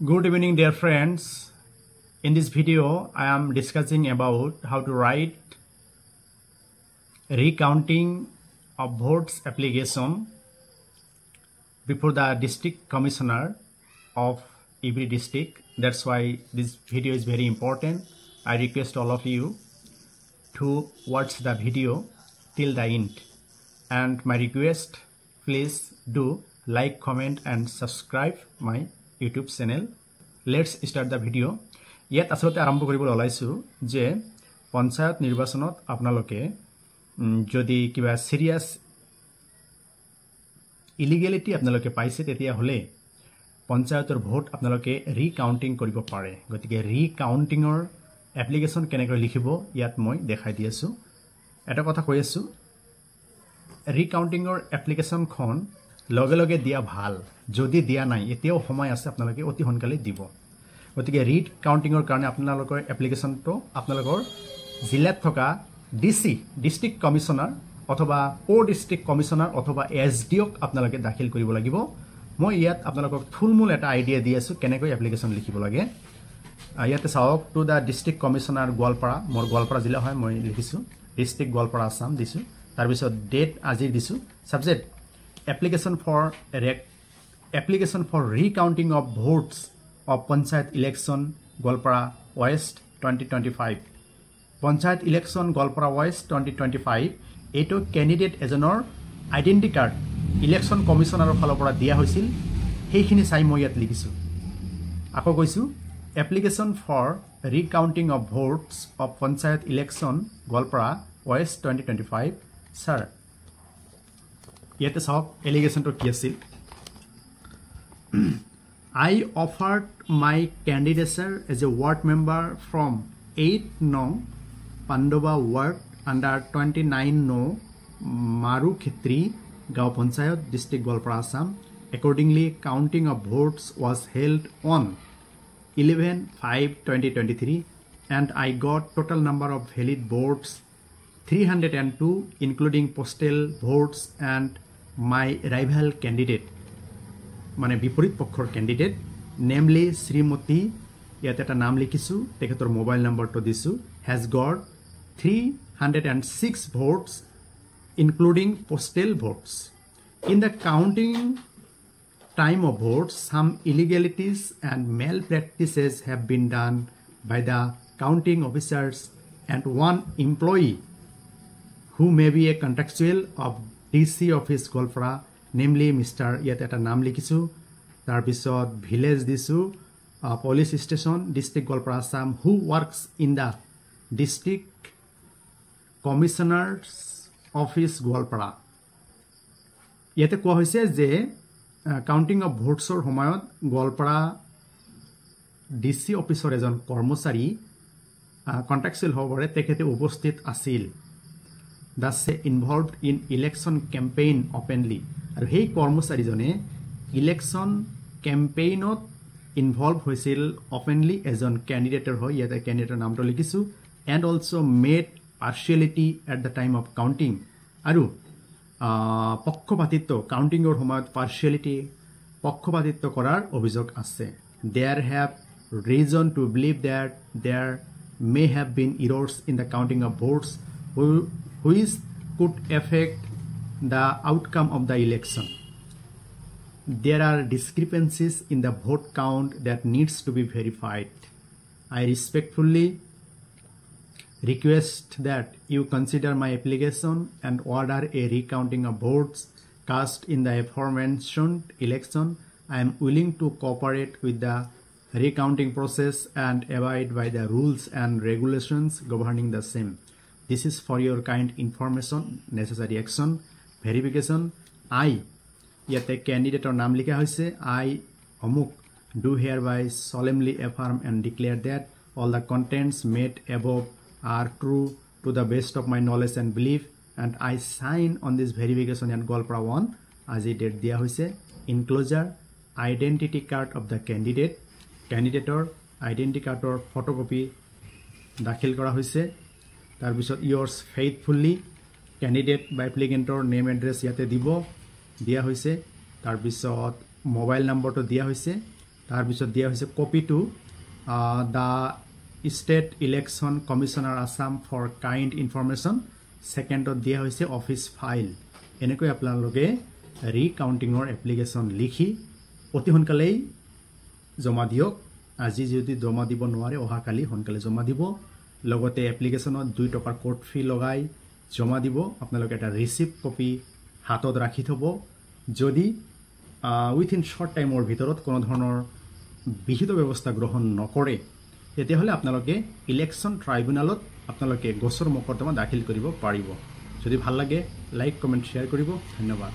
Good evening, dear friends. In this video, I am discussing about how to write recounting of votes application before the district commissioner of every district. That's why this video is very important. I request all of you to watch the video till the end. And my request, please do like, comment and subscribe my YouTube channel. Let's start the video. Yet আসলে আরম্ভ কৰিব ওলাইছো যে পঞ্চায়ত নিৰ্বাচনত আপোনালোকে যদি কিবা serious ইলিগেলিটি আপোনালোকে পাইছে তেতিয়া হলে পঞ্চায়তৰ ভোট আপোনালোকে ৰিকাউন্টিং কৰিব পাৰে। গতিকে ৰিকাউন্টিংৰ এপ্লিকেশন কেনেকৈ লিখিব ইয়াত মই দেখাই দি আছো। এটা কথা কৈ আছো, ৰিকাউন্টিংৰ এপ্লিকেশনখন লগে লগে দিয়া ভাল, যদি দিয়া নাই এতিয়াও সময় আছে, আপোনালোকে অতি সোনকালে দিব। গতিকে ৰিকাউন্টিংৰ কাৰণে আপোনালোকৰ এপ্লিকেশনটো আপোনালোকৰ জিলাত থকা ডিসি ডিস্ট্ৰিক্ট কমিশনাৰ অথবা কো ডিস্ট্ৰিক্ট কমিশনাৰ অথবা এসডিওক আপোনালোকে দাখিল কৰিব লাগিব। মই ইয়াত আপোনালোকক থুলমূল এটা আইডিয়া দি আছো কেনেকৈ এপ্লিকেশন লিখিব লাগে। ইয়াতে চাওক, to the district commissioner Goalpara, মোৰ গোৱালপাৰা জিলা হয়, মই লিখিছো ডিস্ট্ৰিক্ট গোৱালপাৰা আসাম দিছো। তাৰ পিছত ডেট আজি দিছো। Subject application for recounting of votes of Panchayat election Goalpara West 2025. Panchayat election Goalpara West 2025 eto candidate ejonor identity card election commissioner ফালৰ পৰা দিয়া হৈছিল, সেইখিনি চাই মই ইয়াত লিখিছো। আকৌ কৈছো, application for recounting of votes of Panchayat election Goalpara West 2025. Sir, ইয়াতে চাওক এলিগেশনটো কি আছিল। I offered my candidature as a ward member from 8 Nong Pandova Ward under 29 No Maru Khetri Gao Panchayat District Goalpara Assam. Accordingly, counting of votes was held on 11/5/2023 and I got total number of valid votes 302 including postal votes and my rival candidate, মানে বিপরীত পক্ষৰ candidate, namely শ্ৰীমতী, ইয়াতে এটা নাম লিখিছো, তেখেতৰ mobile নম্বৰটো দিছো, has got 306 votes including postal votes. In the counting time of votes, some illegalities and malpractices have been done by the counting officers and one employee who may be a contractual of DC office Goalpara, namely Mr. ইয়াত এটা নাম লিখিছো, তাৰ পিছত village দিছো, police station district Goalpara Assam, who works in the district commissioner's office Goalpara. ইয়াতে কোৱা হৈছে যে কাউন্টিং অফ ভোটছৰ সময়ত গোৱালপাৰা ডিসি অফিচৰ এজন কৰ্মচাৰী কন্ট্ৰাকচুৱেল হ'ব পাৰে, তেখেতে উপস্থিত আছিল, thus involved in election campaign openly. আৰু সেই কৰ্মচাৰীজনে ইলেকশন কেম্পেইনত ইনভলভ হৈছিল ওপেনলি, এজন ক্যান্ডিডেটৰ হয়, ইয়াতে ক্যান্ডিডেটৰ নামটো লিখিছো, and also made partiality at the time of counting. আৰু পক্ষপাতিত্ব, কাউন্টিংৰ সময়ত partiality পক্ষপাতিত্ব কৰাৰ অভিযোগ আছে। There have reason to believe that there may have been errors in the counting of votes which could affect the outcome of the election. There are discrepancies in the vote count that needs to be verified. I respectfully request that you consider my application and order a recounting of votes cast in the aforementioned election. I am willing to cooperate with the recounting process and abide by the rules and regulations governing the same. This is for your kind information, necessary action, verification. I, ইয়াতে ক্যান্ডিডেটৰ নাম লিখা হৈছে, I অমুক do hereby solemnly affirm and declare that all the contents made above are true to the best of my knowledge and belief, and I sign on this verification at Goalpara 1 আজি date দিয়া হৈছে। Enclosure identity card of the candidate, ক্যান্ডিডেটৰ identity কাৰ্ডৰ photocopy দাখিল কৰা হৈছে। তাৰ পিছত yours faithfully, ক্যান্ডিডেট বা এপ্লিকেন্টৰ নেম এড্ৰেছ ইয়াতে দিব দিয়া হৈছে। তাৰ পিছত মোবাইল নম্বৰটো দিয়া হৈছে। তাৰ পিছত দিয়া হৈছে copy to the state election commissioner Assam for kind information সেকেন্ডত দিয়া হৈছে অফিস ফাইল এনেকৈ আপোনালোকে ৰিকাউন্টিংৰ এপ্লিকেশন লিখি অতি সোনকালেই জমা দিয়ক আজি যদি জমা দিব নোৱাৰে অহাকালি সোনকালে জমা দিব লগতে এপ্লিকেশনত 2 টকাৰ কোড ফি লগাই জমা দিব আপোনালোকে এটা ৰিসিপ্ট কপি হাতত ৰাখি থব যদি উইথিন শৰ্ট টাইমৰ ভিতৰত কোনো ধৰণৰ বিহিত ব্যৱস্থা গ্ৰহণ নকৰে তেতিয়াহলে আপোনালোকে ইলেকশ্যন ট্ৰাইব্যুনালত আপোনালোকে গোচৰ মোকৰ্দমা দাখিল কৰিব পাৰিব যদি ভাল লাগে লাইক কমেন্ট শেয়াৰ কৰিব ধন্যবাদ